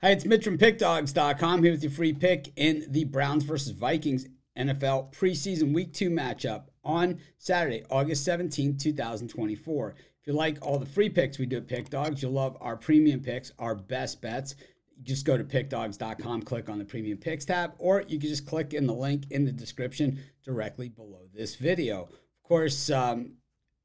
Hi, it's Mitch from PickDogs.com here with your free pick in the Browns versus Vikings NFL preseason Week 2 matchup on Saturday, August 17, 2024. If you like all the free picks we do at PickDogs, you'll love our premium picks, our best bets. Just go to PickDogs.com, click on the premium picks tab, or you can just click in the link in the description directly below this video. Of course,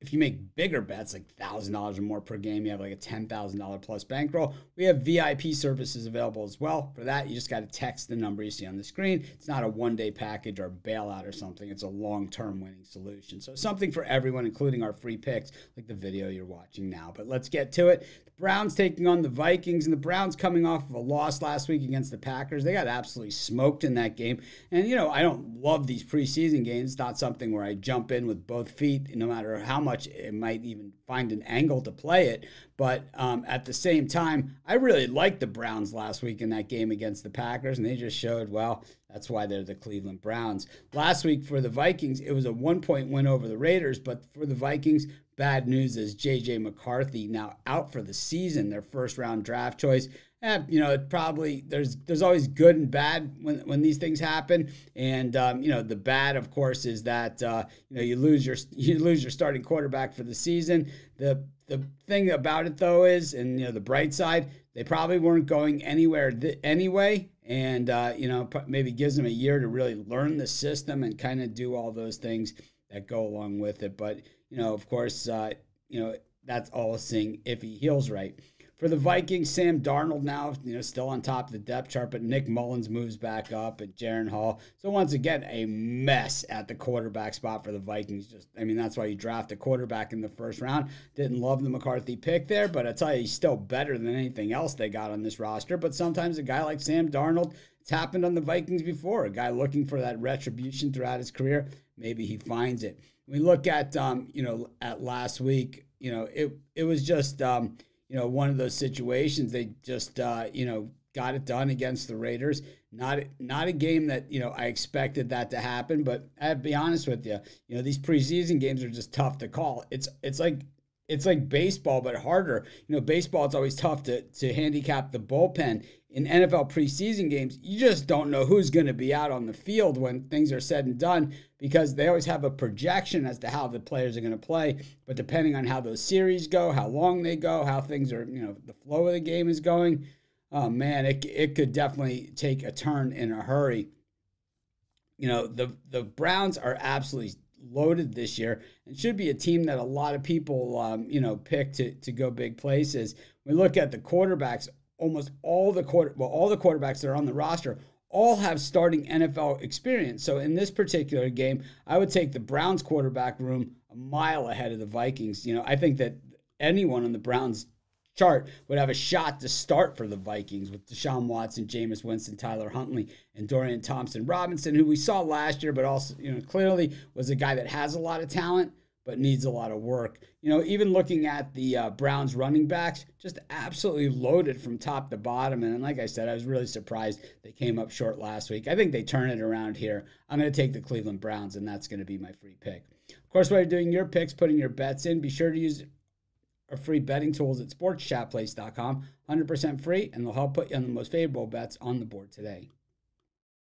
if you make bigger bets, like $1,000 or more per game, you have like a $10,000 plus bankroll. We have VIP services available as well. For that, you just got to text the number you see on the screen. It's not a one-day package or bailout or something. It's a long-term winning solution. So something for everyone, including our free picks, like the video you're watching now. But let's get to it. The Browns taking on the Vikings, and the Browns coming off of a loss last week against the Packers. They got absolutely smoked in that game. And, you know, I don't love these preseason games. It's not something where I jump in with both feet, no matter how much it might even find an angle to play it. But at the same time, I really liked the Browns last week in that game against the Packers, and they just showed, well, that's why they're the Cleveland Browns. Last week for the Vikings, it was a 1-point win over the Raiders, but for the Vikings, bad news is J.J. McCarthy now out for the season, their first-round draft choice. You know, it probably there's always good and bad when these things happen, and you know, the bad, of course, is that you know, you lose your starting quarterback for the season. The thing about it though is, and you know, the bright side, they probably weren't going anywhere anyway, and you know, maybe gives them a year to really learn the system and kind of do all those things that go along with it. But you know, of course, you know, that's all seeing if he heals right. For the Vikings, Sam Darnold now, you know, still on top of the depth chart, but Nick Mullins moves back up and Jaren Hall. So once again, a mess at the quarterback spot for the Vikings. Just, I mean, that's why you draft a quarterback in the first round. Didn't love the McCarthy pick there, but I tell you, he's still better than anything else they got on this roster. But sometimes a guy like Sam Darnold, it's happened on the Vikings before. A guy looking for that retribution throughout his career, maybe he finds it. We look at, you know, at last week, you know, it was just, you know, one of those situations. They just, you know, got it done against the Raiders. Not a game that, you know, I expected that to happen. But I'll be honest with you, you know, these preseason games are just tough to call. It's like baseball, but harder. You know, baseball, it's always tough to handicap the bullpen. In NFL preseason games, you just don't know who's going to be out on the field when things are said and done, because they always have a projection as to how the players are going to play. But depending on how those series go, how long they go, how things are, you know, the flow of the game is going, oh man, it could definitely take a turn in a hurry. You know, the Browns are absolutely loaded this year and should be a team that a lot of people, you know, pick to go big places. We look at the quarterbacks. Almost all the quarterbacks that are on the roster all have starting NFL experience. So in this particular game, I would take the Browns quarterback room a mile ahead of the Vikings. You know, I think that anyone on the Browns chart would have a shot to start for the Vikings with Deshaun Watson, Jameis Winston, Tyler Huntley, and Dorian Thompson-Robinson, who we saw last year, but also, you know, clearly was a guy that has a lot of talent but needs a lot of work. You know, even looking at the Browns running backs, just absolutely loaded from top to bottom. And like I said, I was really surprised they came up short last week. I think they turn it around here. I'm going to take the Cleveland Browns, and that's going to be my free pick. Of course, while you're doing your picks, putting your bets in, be sure to use our free betting tools at sportschatplace.com. 100% free, and they'll help put you on the most favorable bets on the board today.